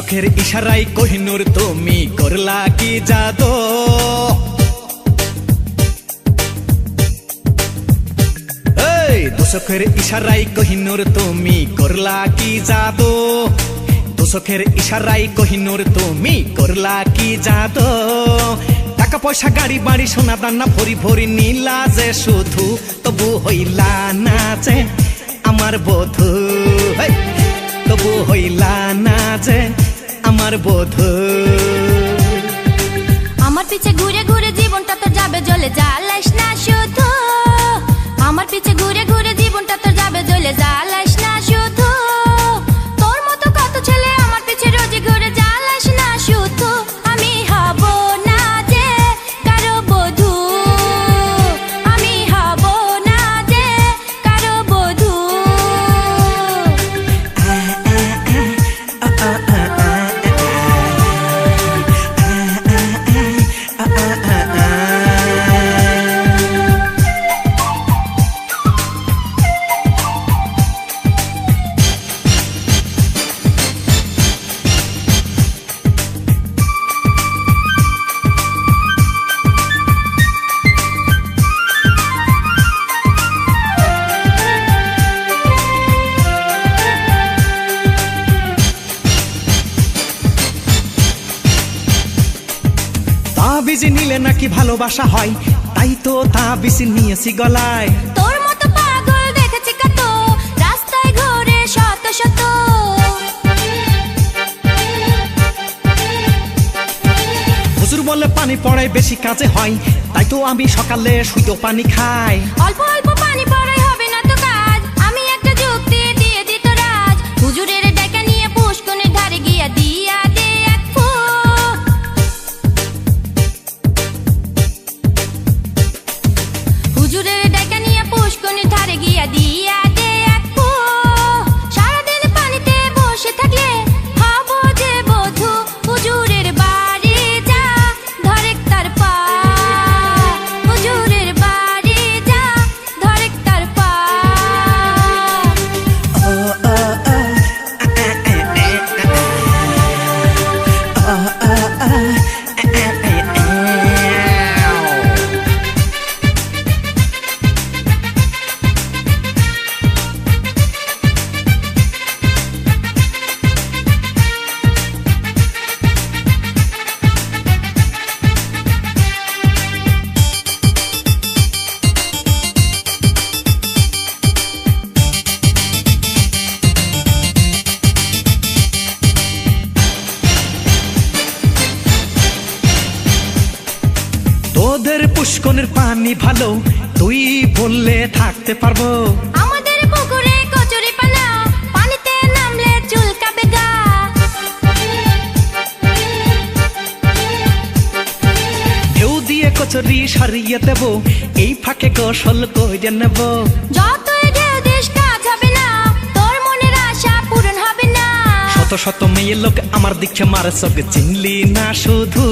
চোখের ইশারায় কোহিনূর তুমি করলা কি জাদু। এই চোখের ইশারায় কোহিনূর তুমি করলা কি জাদু। চোখের ইশারায় কোহিনূর তুমি করলা কি জাদু। টাকা পয়সা গাড়ি বাড়ি সোনা দানা ভরি ভরি নীলা যে শুধু, তবু হইলা না যে আমার বধূ। তবু হইলা না যে আমার বধূ। আমার পিছে ঘুরে ঘুরে জীবনটা তো যাবে জ্বলে, জ্বালাইস না শুধু। আমার পিছে ঘুরে ঘুরে জীবনটা তো যাবে জ্বলে, জ্বালাইস না শুধু। তোর মতো কত ছেলে আমার পিছে রোজই ঘুরে, জ্বালাইস না শুধু। আমি হব না যে কারো বধূ, আমি হব না যে কারো বধূ। তাবিজ নিলে নাকি ভালোবাসা হয়, তাই তো তাবিজ নিয়েছি গলায়। তোর মতো পাগল দেখেছি কত, রাস্তায় ঘুরে শত শত। হুজুর বলে পানি পড়ায় বেশি কাজে হয়, তাই তো আমি সকালে শুধু পানি খাই। অল্প অল্প পানি পড়াই হবে না তো কাজ, আমি একটা যুক্তি দিয়ে দিত রাজ। হুজুরের ডাকা নিয়ে পুষ্কনের ধারে গিয়া দিয়া দে এক ফু। হুজুরের ডাকা নিয়ে পুষ্কনের ধারে গিয়া দিয়া দে এক ফু। সারাদিন পানিতে বসে থাকলে হব যে বধূ। হুজুরের বাড়ি যা ধরেক তার পা, হুজুরের বাড়ি যা ধরেক তার পা। তোদের পুষ্কনের পানি ভালো, তুই বললে থাকতে পারবো। আমাদের পুকুরে কচুরি পানা, পানিতে নামলে চুলকাবে গা। ঢেউ দিয়ে কচুরি সারিয়ে দেব, এই ফাঁকে গোসল করে নেব। যতই ঢেউ দিস কাজ হবে না, তোর মনের আশা পূরণ হবে না। শত শত মেয়ে লোক আমার দিকে মারে চোখ, চিনলি না শুধু।